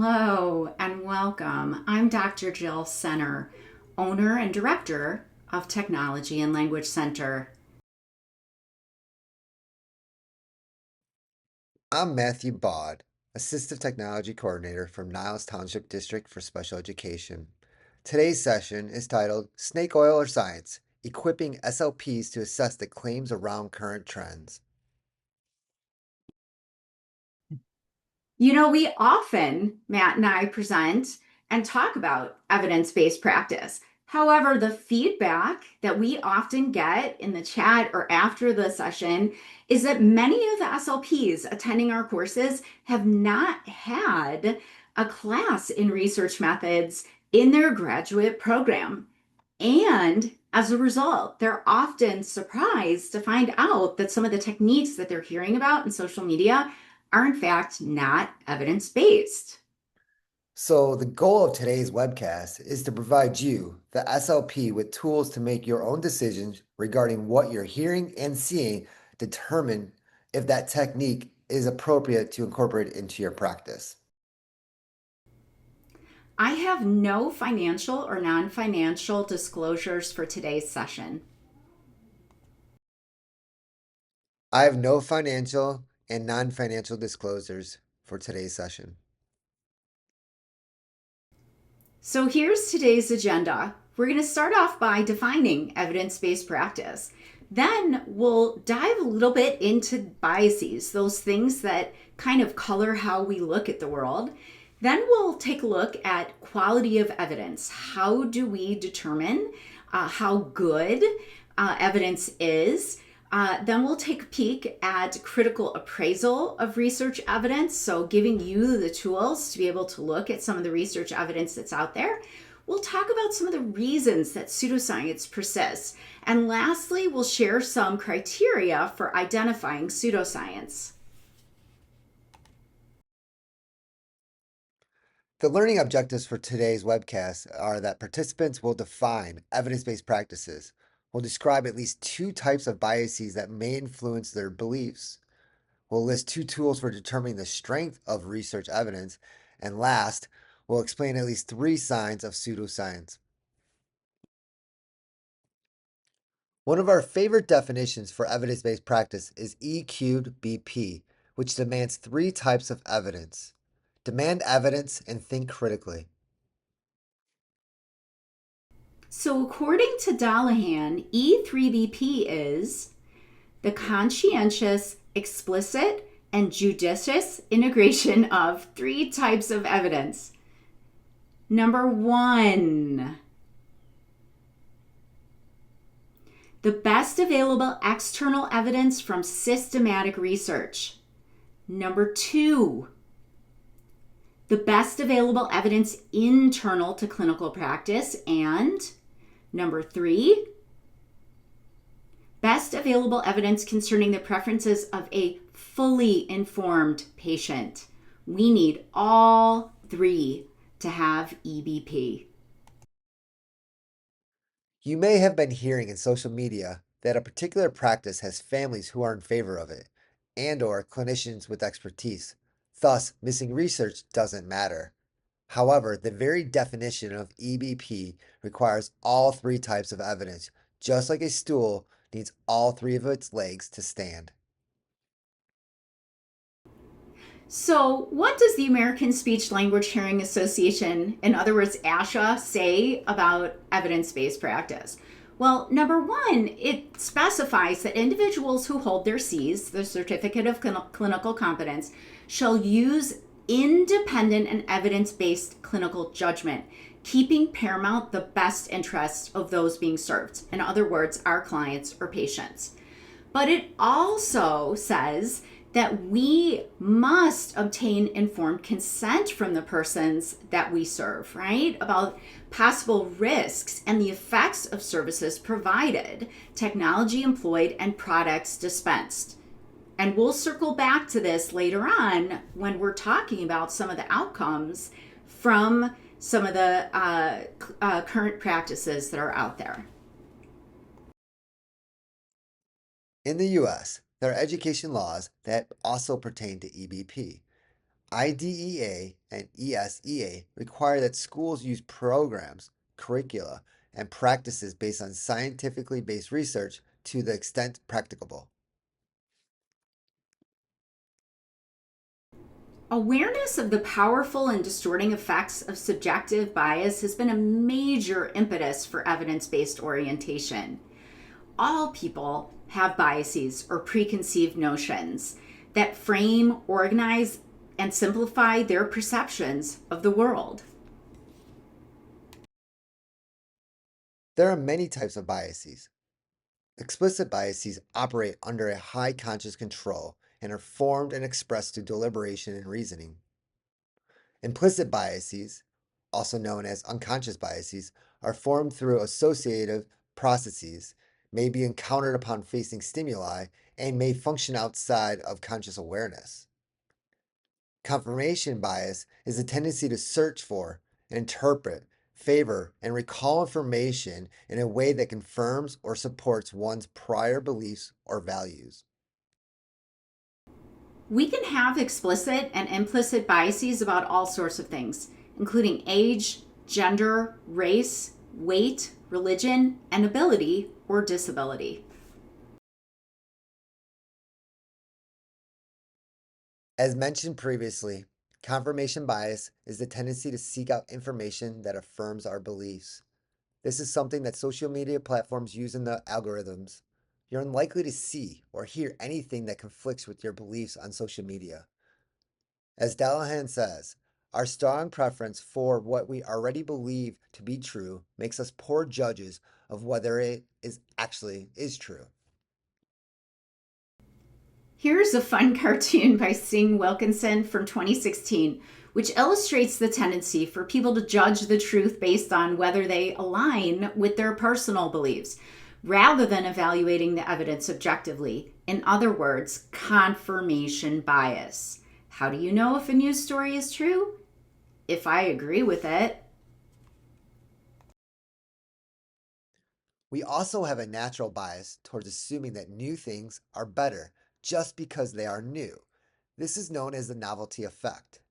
Hello and welcome. I'm Dr. Jill Senner, owner and director of Technology and Language Center. I'm Matthew Baud, Assistive Technology Coordinator from Niles Township District for Special Education. Today's session is titled Snake Oil or Science, Equipping SLPs to Assess the Claims Around Current Trends. We often, Matt and I, present and talk about evidence based practice. However, the feedback that we often get in the chat or after the session is that many of the SLPs attending our courses have not had a class in research methods in their graduate program. And as a result, they're often surprised to find out that some of the techniques that they're hearing about in social media are in fact not evidence based. So, the goal of today's webcast is to provide you, the SLP, with tools to make your own decisions regarding what you're hearing and seeing, determine if that technique is appropriate to incorporate into your practice. I have no financial or non financial disclosures for today's session. I have no financial and non financial disclosures for today's session. So here's today's agenda. We're going to start off by defining evidence based practice. Then we'll dive a little bit into biases, those things that kind of color how we look at the world. Then we'll take a look at quality of evidence. How do we determine how good evidence is? Then we'll take a peek at critical appraisal of research evidence. So, giving you the tools to be able to look at some of the research evidence that's out there. We'll talk about some of the reasons that pseudoscience persists. And lastly, we'll share some criteria for identifying pseudoscience. The learning objectives for today's webcast are that participants will define evidence-based practices, will describe at least two types of biases that may influence their beliefs, will list two tools for determining the strength of research evidence, and last, will explain at least three signs of pseudoscience. One of our favorite definitions for evidence-based practice is E cubed BP, which demands three types of evidence. Demand evidence and think critically. So, according to Dallahan, E3BP is the conscientious, explicit, and judicious integration of three types of evidence. Number one, the best available external evidence from systematic research. Number two, the best available evidence internal to clinical practice. And number three, best available evidence concerning the preferences of a fully informed patient. We need all three to have EBP. You may have been hearing in social media that a particular practice has families who are in favor of it and/or clinicians with expertise. Thus, missing research doesn't matter. However, the very definition of EBP requires all three types of evidence, just like a stool needs all three of its legs to stand. So, what does the American Speech Language Hearing Association, in other words, ASHA, say about evidence based practice? Well, number one, it specifies that individuals who hold their Cs, the Certificate of Clinical Competence, shall use independent and evidence based clinical judgment, keeping paramount the best interests of those being served. In other words, our clients or patients. But it also says that we must obtain informed consent from the persons that we serve, right? About possible risks and the effects of services provided, technology employed, and products dispensed. And we'll circle back to this later on when we're talking about some of the outcomes from some of the current practices that are out there. In the US, there are education laws that also pertain to EBP. IDEA and ESEA require that schools use programs, curricula, and practices based on scientifically based research to the extent practicable. Awareness of the powerful and distorting effects of subjective bias has been a major impetus for evidence based orientation. All people have biases or preconceived notions that frame, organize, and simplify their perceptions of the world. There are many types of biases. Explicit biases operate under a high conscious control and are formed and expressed through deliberation and reasoning. Implicit biases, also known as unconscious biases, are formed through associative processes, may be encountered upon facing stimuli, and may function outside of conscious awareness. Confirmation bias is a tendency to search for, interpret, favor, and recall information in a way that confirms or supports one's prior beliefs or values. We can have explicit and implicit biases about all sorts of things, including age, gender, race, weight, religion, and ability or disability. As mentioned previously, confirmation bias is the tendency to seek out information that affirms our beliefs. This is something that social media platforms use in the algorithms. You're unlikely to see or hear anything that conflicts with your beliefs on social media. As Dallahan says, our strong preference for what we already believe to be true makes us poor judges of whether it is actually is true. Here's a fun cartoon by Sing Wilkinson from 2016, which illustrates the tendency for people to judge the truth based on whether they align with their personal beliefs, rather than evaluating the evidence objectively. In other words, confirmation bias. How do you know if a news story is true? If I agree with it. We also have a natural bias towards assuming that new things are better just because they are new. This is known as the novelty effect.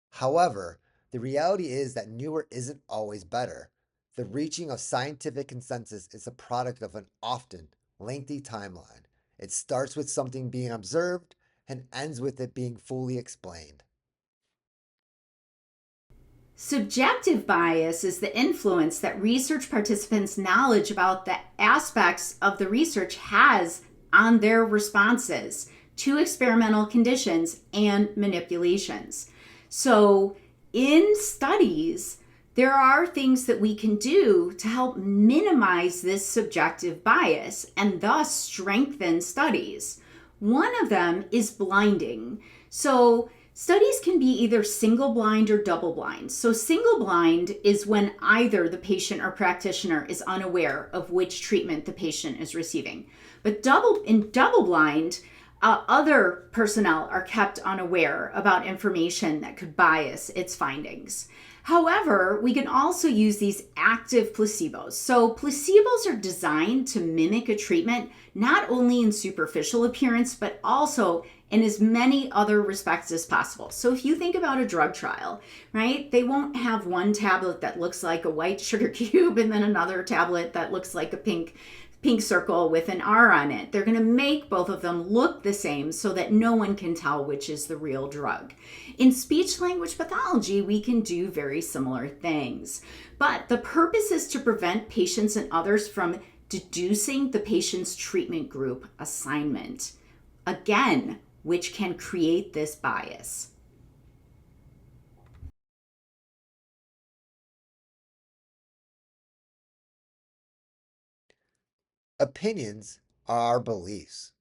However, the reality is that newer isn't always better. The reaching of scientific consensus is a product of an often lengthy timeline. It starts with something being observed and ends with it being fully explained. Subjective bias is the influence that research participants' knowledge about the aspects of the research has on their responses to experimental conditions and manipulations. So, in studies, there are things that we can do to help minimize this subjective bias and thus strengthen studies. One of them is blinding. So, studies can be either single blind or double blind. So, single blind is when either the patient or practitioner is unaware of which treatment the patient is receiving. But double blind, other personnel are kept unaware about information that could bias its findings. However, we can also use these active placebos. So, placebos are designed to mimic a treatment not only in superficial appearance, but also in as many other respects as possible. So, if you think about a drug trial, right, they won't have one tablet that looks like a white sugar cube and then another tablet that looks like a pink circle with an R on it. They're going to make both of them look the same so that no one can tell which is the real drug. In speech language pathology, we can do very similar things. But the purpose is to prevent patients and others from deducing the patient's treatment group assignment. Again, which can create this bias. Opinions are our beliefs.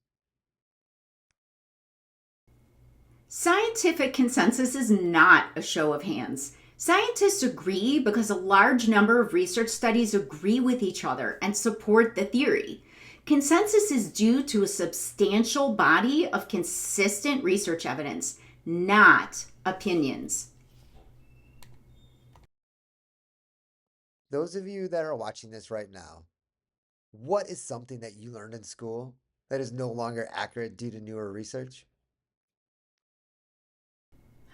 Scientific consensus is not a show of hands. Scientists agree because a large number of research studies agree with each other and support the theory. Consensus is due to a substantial body of consistent research evidence, not opinions. Those of you that are watching this right now, what is something that you learned in school that is no longer accurate due to newer research?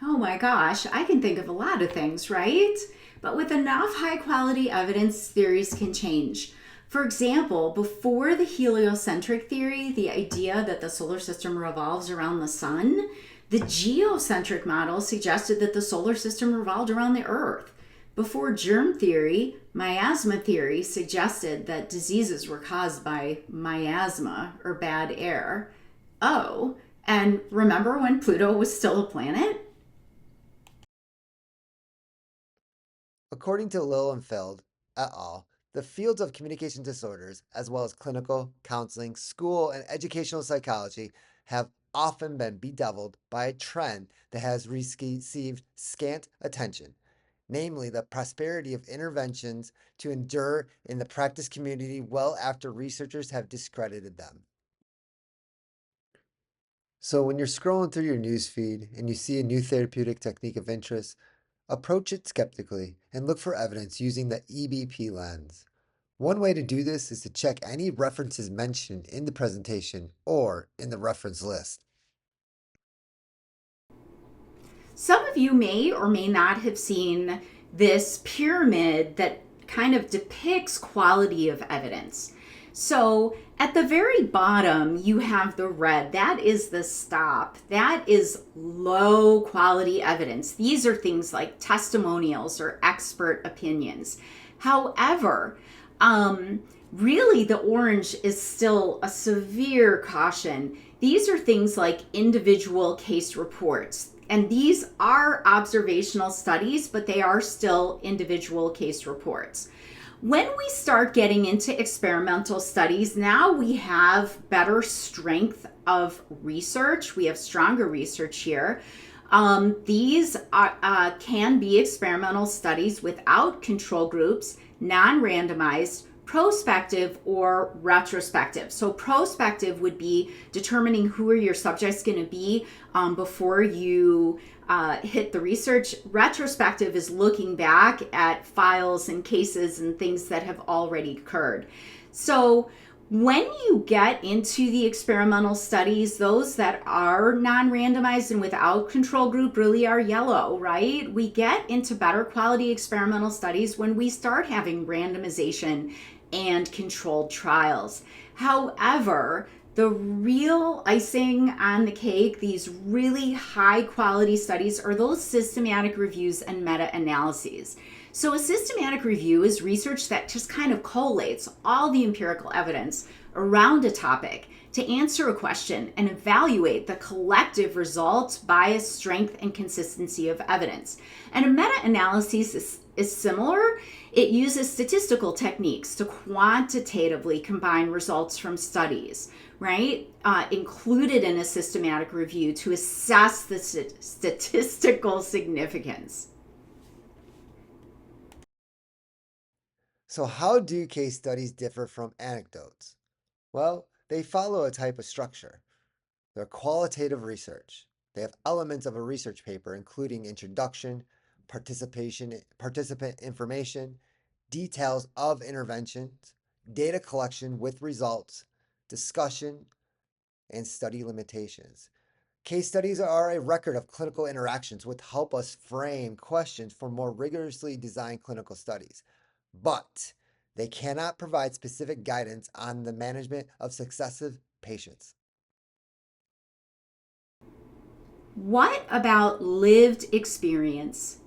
Oh my gosh, I can think of a lot of things, right? But with enough high quality evidence, theories can change. For example, before the heliocentric theory, the idea that the solar system revolves around the sun, the geocentric model suggested that the solar system revolved around the earth. Before germ theory, miasma theory suggested that diseases were caused by miasma or bad air. Oh, and remember when Pluto was still a planet? According to Lilienfeld et al., the fields of communication disorders, as well as clinical, counseling, school, and educational psychology, have often been bedeviled by a trend that has received scant attention, namely the prosperity of interventions to endure in the practice community well after researchers have discredited them. So, when you're scrolling through your newsfeed and you see a new therapeutic technique of interest, approach it skeptically and look for evidence using the EBP lens. One way to do this is to check any references mentioned in the presentation or in the reference list. Some of you may or may not have seen this pyramid that kind of depicts quality of evidence. So at the very bottom, you have the red. That is the stop. That is low quality evidence. These are things like testimonials or expert opinions. However, really the orange is still a severe caution. These are things like individual case reports. And these are observational studies, but they are still individual case reports. When we start getting into experimental studies, now we have better strength of research. We have stronger research here. These can be experimental studies without control groups, non-randomized, prospective, or retrospective. So prospective would be determining who are your subjects going to be before you hit the research. Retrospective is looking back at files and cases and things that have already occurred. So when you get into the experimental studies, those that are non-randomized and without control group really are yellow, right? We get into better quality experimental studies when we start having randomization and controlled trials. However, the real icing on the cake, these really high quality studies, are those systematic reviews and meta-analyses. So a systematic review is research that just kind of collates all the empirical evidence around a topic to answer a question and evaluate the collective results, bias, strength, and consistency of evidence. And a meta-analysis is similar. It uses statistical techniques to quantitatively combine results from studies, right? Included in a systematic review to assess the statistical significance. So, how do case studies differ from anecdotes? Well, they follow a type of structure. They're qualitative research. They have elements of a research paper, including introduction, participant information, details of interventions, data collection with results, discussion, and study limitations. Case studies are a record of clinical interactions which help us frame questions for more rigorously designed clinical studies. But they cannot provide specific guidance on the management of successive patients. What about lived experience?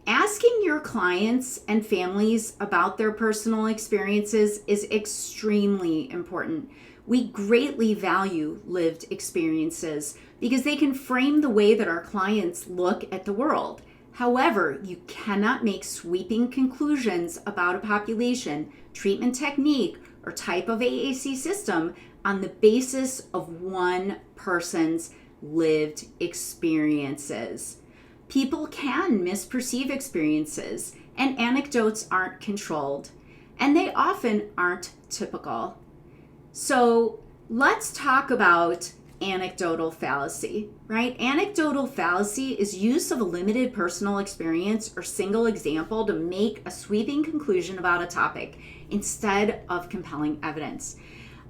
Asking your clients and families about their personal experiences is extremely important. We greatly value lived experiences because they can frame the way that our clients look at the world. However, you cannot make sweeping conclusions about a population, treatment technique, or type of AAC system on the basis of one person's lived experiences. People can misperceive experiences, and anecdotes aren't controlled, and they often aren't typical. So let's talk about anecdotal fallacy, right? Anecdotal fallacy is use of a limited personal experience or single example to make a sweeping conclusion about a topic instead of compelling evidence.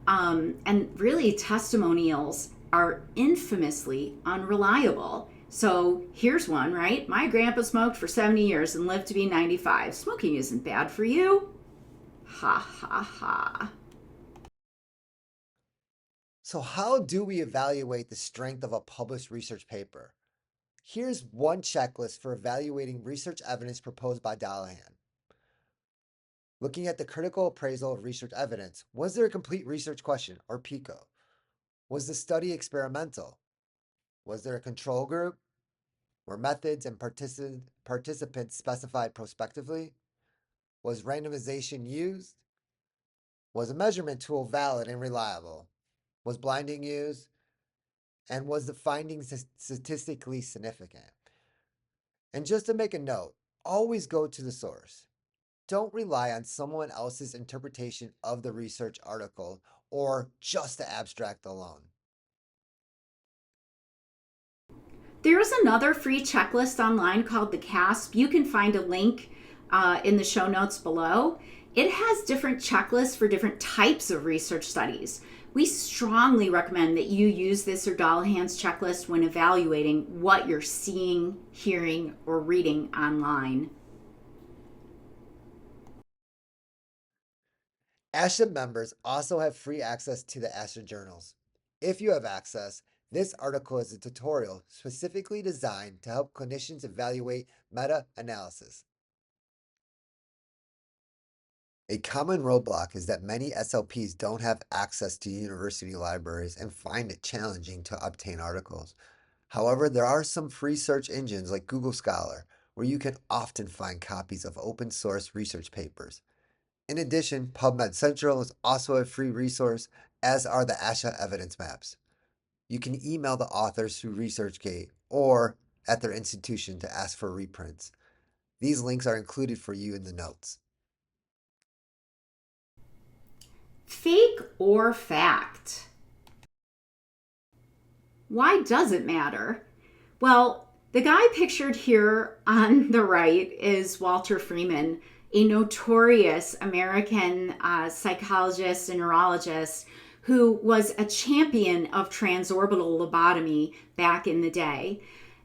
And really, testimonials are infamously unreliable. So here's one, right? My grandpa smoked for 70 years and lived to be 95. Smoking isn't bad for you. Ha ha ha. So, how do we evaluate the strength of a published research paper? Here's one checklist for evaluating research evidence proposed by Dallahan. Looking at the critical appraisal of research evidence, was there a complete research question, or PICO? Was the study experimental? Was there a control group? Were methods and participants specified prospectively? Was randomization used? Was a measurement tool valid and reliable? Was blinding used? And was the findings statistically significant? And just to make a note, always go to the source. Don't rely on someone else's interpretation of the research article or just the abstract alone. There's another free checklist online called the CASP. You can find a link in the show notes below. It has different checklists for different types of research studies. We strongly recommend that you use this or Dallahan's checklist when evaluating what you're seeing, hearing, or reading online. ASHA members also have free access to the ASHA journals. If you have access, this article is a tutorial specifically designed to help clinicians evaluate meta-analysis. A common roadblock is that many SLPs don't have access to university libraries and find it challenging to obtain articles. However, there are some free search engines like Google Scholar where you can often find copies of open source research papers. In addition, PubMed Central is also a free resource, as are the ASHA evidence maps. You can email the authors through ResearchGate or at their institution to ask for reprints. These links are included for you in the notes. Fake or fact? Why does it matter? Well, the guy pictured here on the right is Walter Freeman, a notorious American psychologist and neurologist who was a champion of transorbital lobotomy back in the day.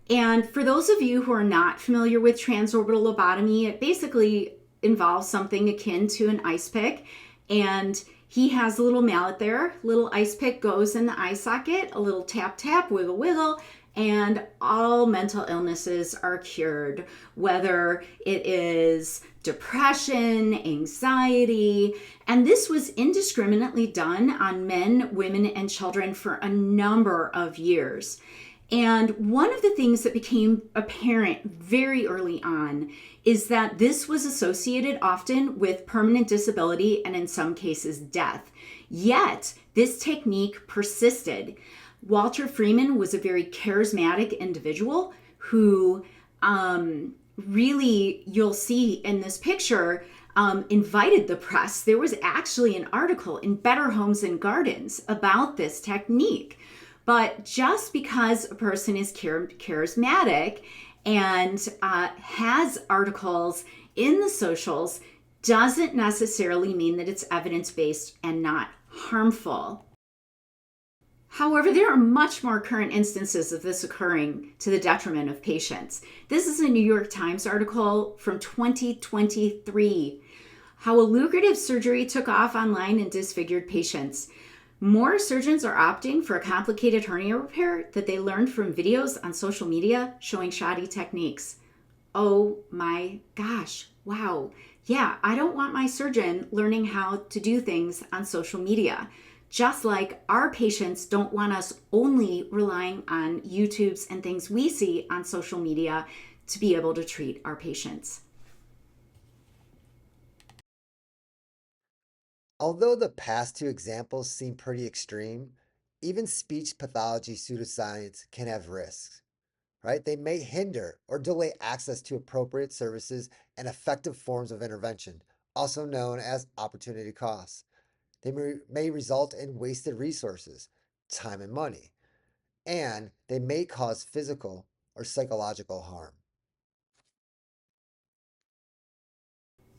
And for those of you who are not familiar with transorbital lobotomy, it basically involves something akin to an ice pick. And he has a little mallet there. Little ice pick goes in the eye socket, a little tap, tap, wiggle, wiggle, and all mental illnesses are cured, whether it is depression, anxiety. And this was indiscriminately done on men, women, and children for a number of years. And one of the things that became apparent very early on is that this was associated often with permanent disability and in some cases death. Yet, this technique persisted. Walter Freeman was a very charismatic individual who really, you'll see in this picture, invited the press. There was actually an article in Better Homes and Gardens about this technique. But just because a person is charismatic and has articles in the socials doesn't necessarily mean that it's evidence-based and not harmful. However, there are much more current instances of this occurring to the detriment of patients. This is a New York Times article from 2023. How a lucrative surgery took off online and disfigured patients. More surgeons are opting for a complicated hernia repair that they learned from videos on social media showing shoddy techniques. Oh my gosh, wow. Yeah, I don't want my surgeon learning how to do things on social media. Just like our patients don't want us only relying on YouTubes and things we see on social media to be able to treat our patients. Although the past two examples seem pretty extreme, even speech pathology pseudoscience can have risks, right? They may hinder or delay access to appropriate services and effective forms of intervention, also known as opportunity costs. They may result in wasted resources, time and money, and they may cause physical or psychological harm.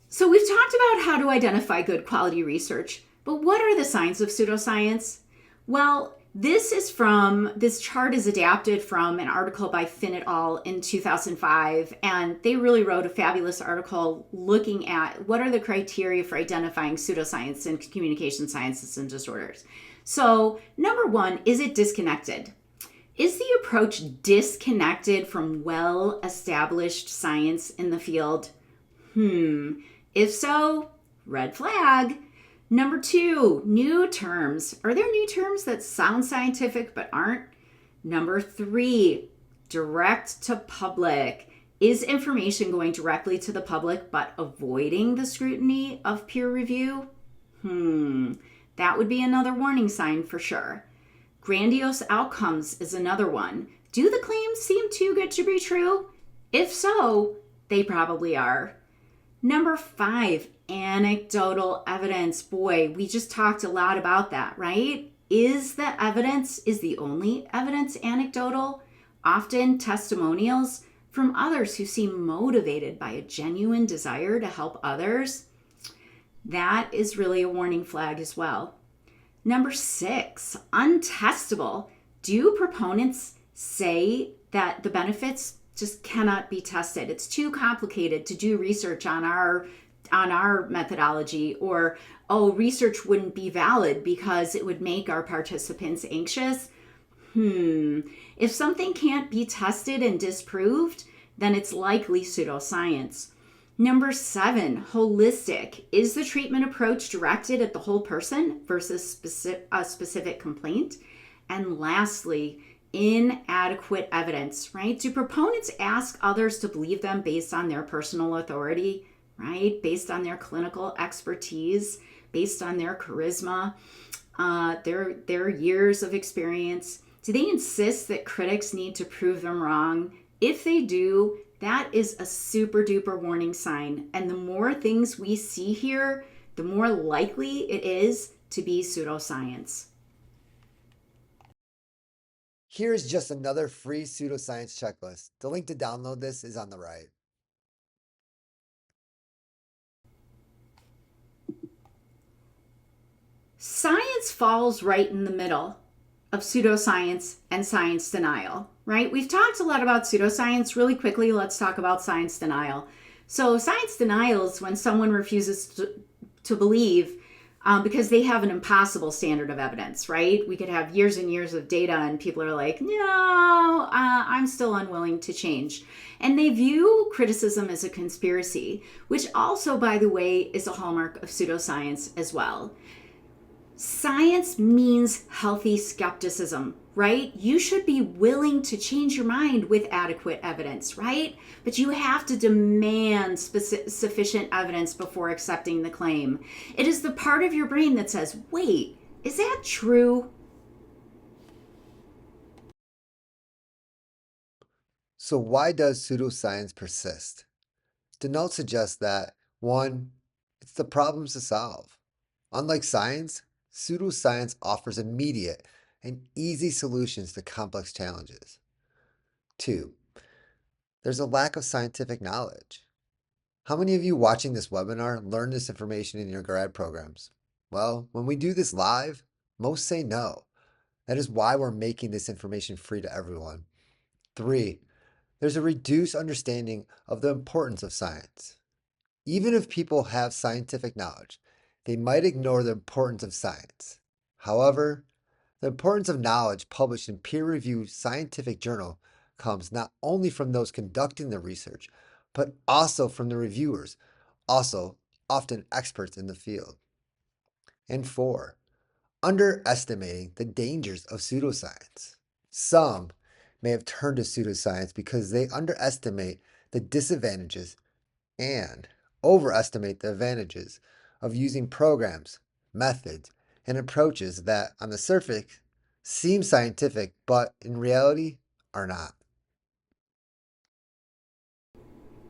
So we've talked about how to identify good quality research, but what are the signs of pseudoscience? Well, This chart is adapted from an article by Finn et al. In 2005, and they really wrote a fabulous article looking at what are the criteria for identifying pseudoscience in communication sciences and disorders. So, number one, is it disconnected? Is the approach disconnected from well-established science in the field? If so, red flag. Number two, new terms. Are there new terms that sound scientific but aren't? Number three, direct to public. Is information going directly to the public but avoiding the scrutiny of peer review? That would be another warning sign for sure. Grandiose outcomes is another one. Do the claims seem too good to be true? If so, they probably are. Number five, anecdotal evidence. Boy, we just talked a lot about that, right? Is the only evidence anecdotal? Often testimonials from others who seem motivated by a genuine desire to help others. That is really a warning flag as well. Number six, untestable. Do proponents say that the benefits just cannot be tested? It's too complicated to do research on our methodology, or research wouldn't be valid because it would make our participants anxious. If something can't be tested and disproved, then it's likely pseudoscience. Number seven, holistic. Is the treatment approach directed at the whole person versus a specific complaint? And lastly, inadequate evidence, right? Do proponents ask others to believe them based on their personal authority, right? Based on their clinical expertise, based on their charisma, their years of experience? Do they insist that critics need to prove them wrong? If they do, that is a super duper warning sign. And the more things we see here, the more likely it is to be pseudoscience. Here's just another free pseudoscience checklist. The link to download this is on the right. Science falls right in the middle of pseudoscience and science denial, right? We've talked a lot about pseudoscience. Really quickly, let's talk about science denial. So science denial is when someone refuses to believe because they have an impossible standard of evidence, right? We could have years and years of data and people are like, no, I'm still unwilling to change. And they view criticism as a conspiracy, which also, by the way, is a hallmark of pseudoscience as well. Science means healthy skepticism, right? You should be willing to change your mind with adequate evidence, right? But you have to demand sufficient evidence before accepting the claim. It is the part of your brain that says, wait, is that true? So why does pseudoscience persist? The note suggests that 1. It's the problems to solve. Unlike science, pseudoscience offers immediate and easy solutions to complex challenges. 2. There's a lack of scientific knowledge. How many of you watching this webinar learn this information in your grad programs? Well, when we do this live, most say no. That is why we're making this information free to everyone. 3. There's a reduced understanding of the importance of science. Even if people have scientific knowledge, they might ignore the importance of science. However, the importance of knowledge published in peer-reviewed scientific journal comes not only from those conducting the research, but also from the reviewers, also often experts in the field. And 4, underestimating the dangers of pseudoscience. Some may have turned to pseudoscience because they underestimate the disadvantages and overestimate the advantages of using programs, methods, and approaches that on the surface seem scientific, but in reality are not.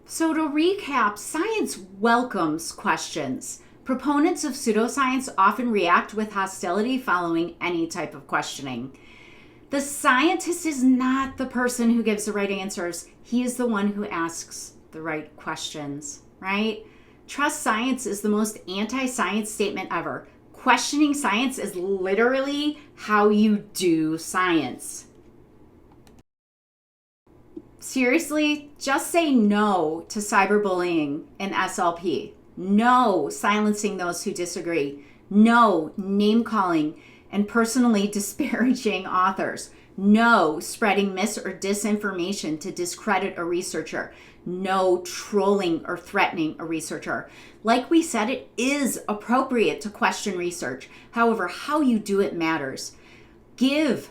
So, to recap, science welcomes questions. Proponents of pseudoscience often react with hostility following any type of questioning. The scientist is not the person who gives the right answers, he is the one who asks the right questions, right? Trust science is the most anti-science statement ever. Questioning science is literally how you do science. Seriously, just say no to cyberbullying and SLP. No silencing those who disagree. No name calling and personally disparaging authors. No spreading mis or disinformation to discredit a researcher. No trolling or threatening a researcher. Like we said, it is appropriate to question research. However, how you do it matters. Give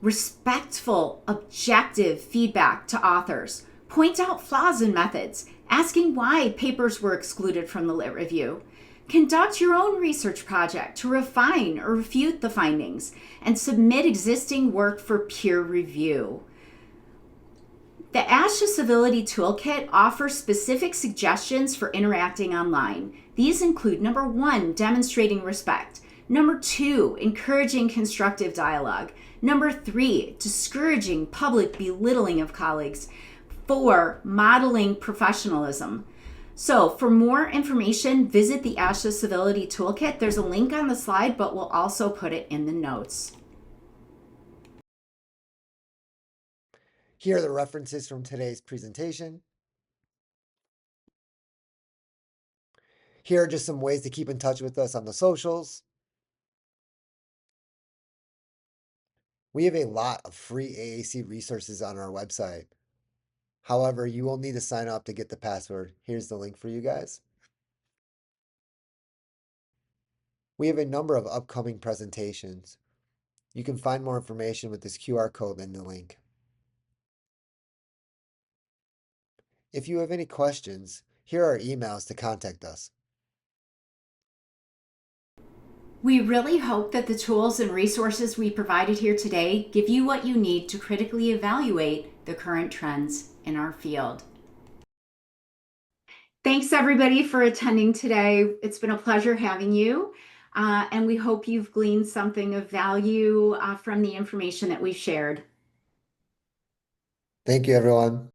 respectful, objective feedback to authors. Point out flaws in methods, asking why papers were excluded from the lit review. Conduct your own research project to refine or refute the findings, and submit existing work for peer review. The ASHA Civility Toolkit offers specific suggestions for interacting online. These include number 1, demonstrating respect. Number 2, encouraging constructive dialogue. Number 3, discouraging public belittling of colleagues. 4, modeling professionalism. So for more information, visit the ASHA Civility Toolkit. There's a link on the slide, but we'll also put it in the notes. Here are the references from today's presentation. Here are just some ways to keep in touch with us on the socials. We have a lot of free AAC resources on our website. However, you will need to sign up to get the password. Here's the link for you guys. We have a number of upcoming presentations. You can find more information with this QR code in the link. If you have any questions, here are emails to contact us. We really hope that the tools and resources we provided here today give you what you need to critically evaluate the current trends in our field. Thanks everybody for attending today. It's been a pleasure having you, and we hope you've gleaned something of value from the information that we've shared. Thank you, everyone.